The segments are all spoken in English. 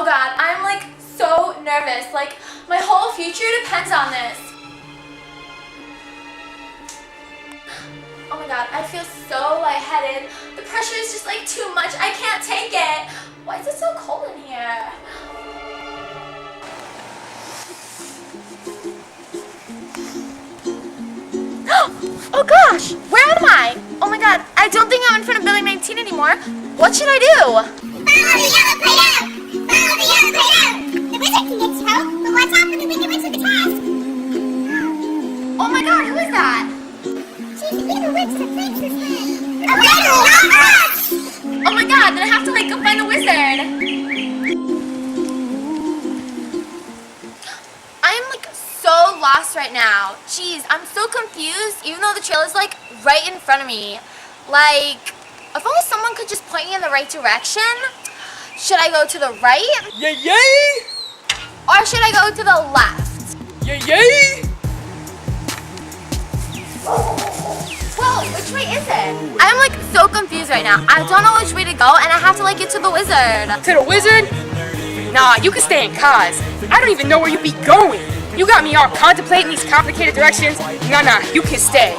Oh God, I'm like so nervous. Like my whole future depends on this. Oh my God, I feel so lightheaded. The pressure is just like too much. I can't take it. Why is it so cold in here? Oh gosh, where am I? Oh my God, I don't think I'm in front of building 19 anymore. What should I do? Follow the yellow Play-Doh! Follow the yellow Play-Doh! The wizard can get you help, but watch out for the wicked witch with the task! Oh my God, who is that? She's the evil witch that plagues this land! A riddle, not us! Oh my God, then I have to like go find a wizard. I'm like so lost right now. Jeez, I'm so confused even though the trail is like right in front of me. Like, if only someone could just point me in the right direction. Should I go to the right? Yay yay! Or should I go to the left? Yay yay! Well, which way is it? I'm like so confused right now. I don't know which way to go and I have to like get to the wizard. To the wizard? Nah, you can stay in Koz. I don't even know where you be going. You got me all contemplating these complicated directions. Nah, you can stay.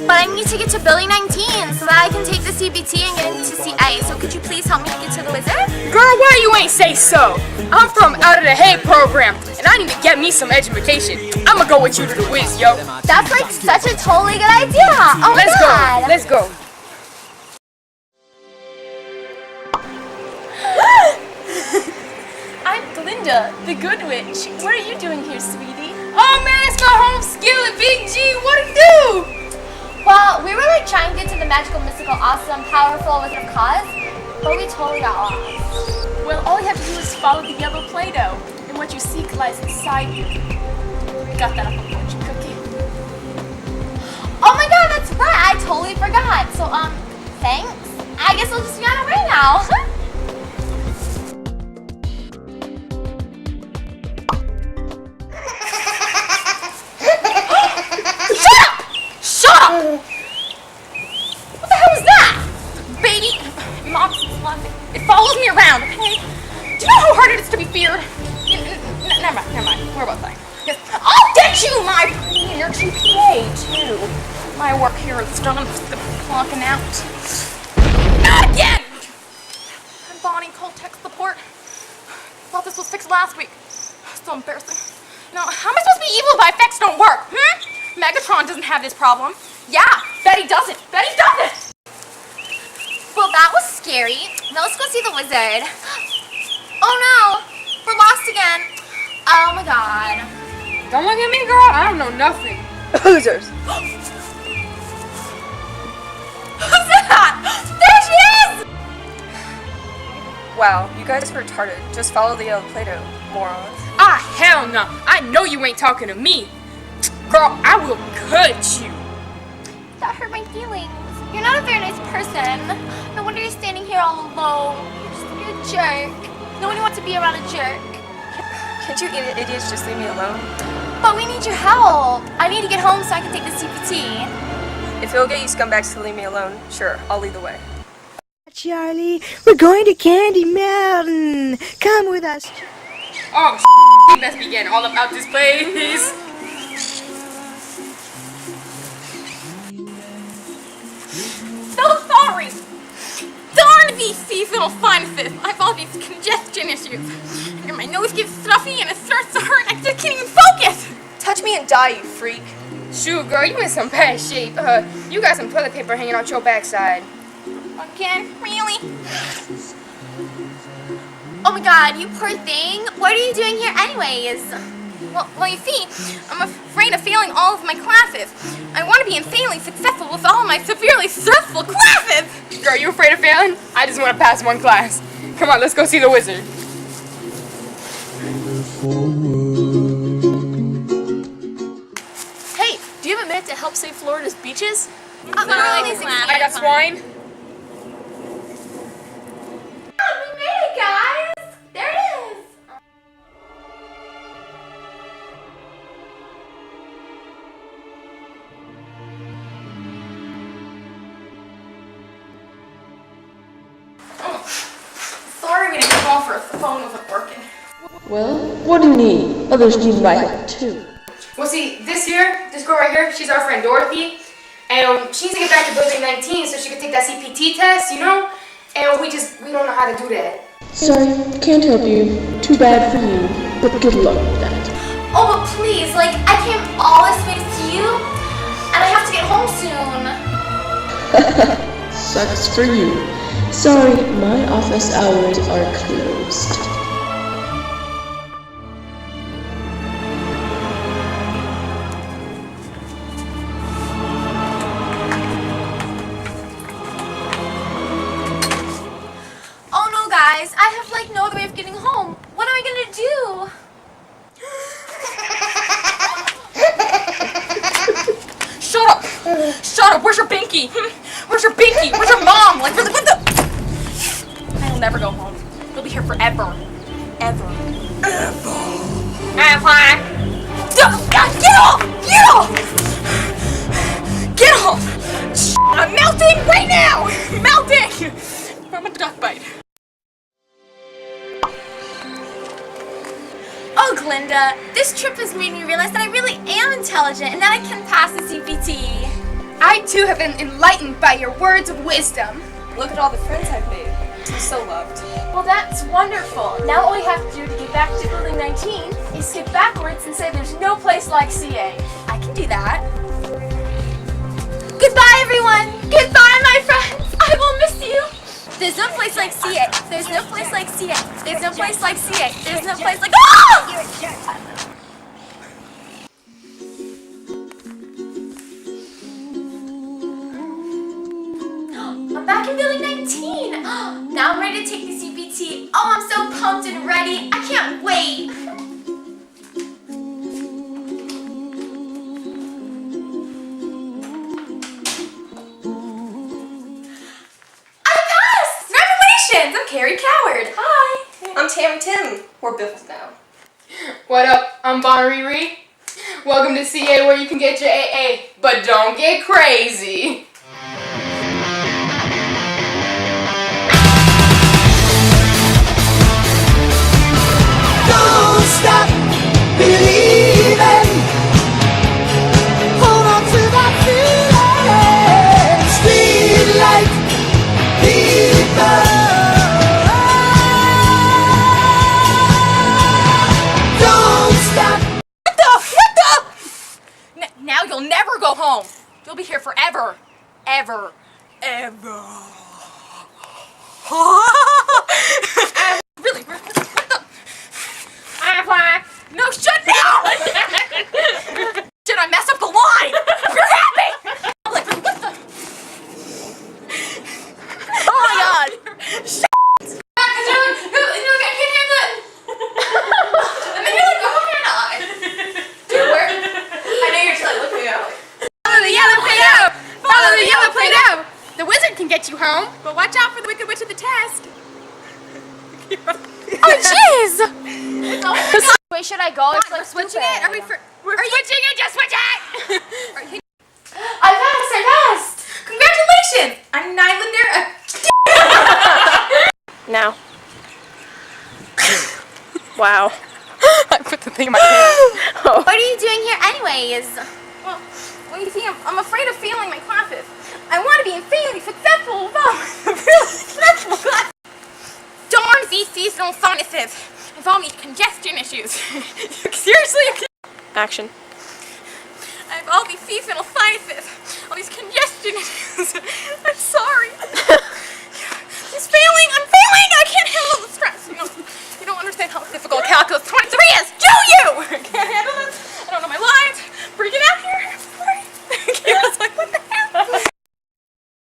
But I need to get to building 19 so that I can take the CBT and get into CA. So could you please help me get to the wizard? Girl, why you ain't say so? I'm from out of the hay program, and I need to get me some education. I'ma go with you to the whiz, yo. That's like such a totally good idea. Oh my God. Let's go. I'm Glinda, the good witch. What are you doing here, sweetie? Oh man, it's my home skillet, Big G. What it do? Well, we were like trying to get to the magical, mystical, awesome, powerful Wizard of Koz, but we totally got lost. Well, all you have to do is follow the yellow Play-Doh, and what you seek lies inside you. Got that up on fortune cookie. Oh my God, that's right. I totally forgot. So, thanks. I guess we'll just be on our way now. What the hell is that? Baby, Synopsis, it follows me around, okay? Do you know how hard it is to be feared? Never mind. We're both fine. Yes. I'll get you, my pretty, and your GPA, too. My work here is done. I'm just clocking out. Not again! I'm Bonnie, call tech support. Thought this was fixed last week. So embarrassing. Now, how am I supposed to be evil if my effects don't work? Megatron doesn't have this problem. Yeah, Betty doesn't. Betty doesn't! Well, that was scary. Now let's go see the wizard. Oh no, we're lost again. Oh my God. Don't look at me, girl. I don't know nothing. Losers. Who's that? There she is! Wow, you guys are retarded. Just follow the yellow Play-Doh, morons. Ah, hell no. I know you ain't talking to me. Girl, I will cut you. That hurt my feelings. You're not a very nice person. No wonder you're standing here all alone. You're a jerk. No one wants to be around a jerk. Can't you idiots just leave me alone? But we need your help. I need to get home so I can take the CPT. If it'll get you scumbags to leave me alone, sure, I'll lead the way. Charlie, we're going to Candy Mountain. Come with us. Oh, you best be getting all about this place. So sorry! Darn these seasonal sinuses! I've all these congestion issues. And my nose gets stuffy and it starts to hurt and I just can't even focus! Touch me and die, you freak. Shoot, girl, you in some bad shape. You got some toilet paper hanging out your backside. Again? Really? Oh my God, you poor thing. What are you doing here anyways? Well, you see, I'm afraid of failing all of my classes. I want to be insanely successful with all my severely stressful classes! Girl, you afraid of failing? I just want to pass one class. Come on, let's go see the wizard. Hey, do you have a minute to help save Florida's beaches? I got swine. We made it, guys. There it is. Sorry we didn't call for the phone wasn't working. Well, what do you need? Others need my help too. Well, see, this girl right here, she's our friend Dorothy, and she needs to get back to Building 19 so she can take that CPT test, you know? And we don't know how to do that. Sorry, can't help you. Too bad for you, but good luck with that. Oh, but please, like, I came all this way to see you, and I have to get home soon. Sucks for you. Sorry, my office hours are closed. Oh no, guys, I have like no other way of getting home. What am I gonna do? Shut up! Shut up! Where's your binky? Where's your binky? Where's your mom? Like, really, what the? I'll never go home. You'll be here forever. Ever. Get off! Get off! Get off! I'm melting right now! Melting! I'm a duck bite. Oh, Glinda, this trip has made me realize that I really am intelligent and that I can pass the CPT. I too have been enlightened by your words of wisdom. Look at all the friends I've made. I'm so loved. Well, that's wonderful. Now all we have to do to get back to Building 19 is skip backwards and say there's no place like CA. I can do that. Goodbye, everyone. Goodbye, my friends. I will miss you. There's no place like CA. There's no place like CA. There's no place like CA. There's no place like... Ah! I'm back in Building 19. Now I'm ready to take the CPT. Oh, I'm so pumped and ready. I can't wait. I'm Carrie Coward. Hi. I'm Tim. We're biffles now. What up? I'm Bon Riri. Welcome to CA where you can get your AA, but don't get crazy. Don't stop believing. Hold on to that feeling. Street light people. Now you'll never go home. You'll be here forever. Ever. Really? What the? No, shut down! Did I mess up the line? You're happy! I'm like, what the? Oh my god! Shit! I can't handle it! And then you're like, oh, you're not. Dude, where? I know you're just like looking out. Follow the yellow Play-Doh! Follow the yellow Play-Doh! The wizard can get you home, but watch out for the Wicked Witch of the test. Oh, jeez. Wait, should I go? It's like Switching it? We're switching it! Just switch it! I passed! Congratulations! I'm Nylander. Now. Wow. I put the thing in my pants. What are you doing here anyways? Well, you see, I'm afraid of failing my classes. I want to be insanely successful, really successful class. Darn these seasonal sinuses. With all these congestion issues. Seriously? Action. I have all these seasonal sinuses. All these congestion issues. I'm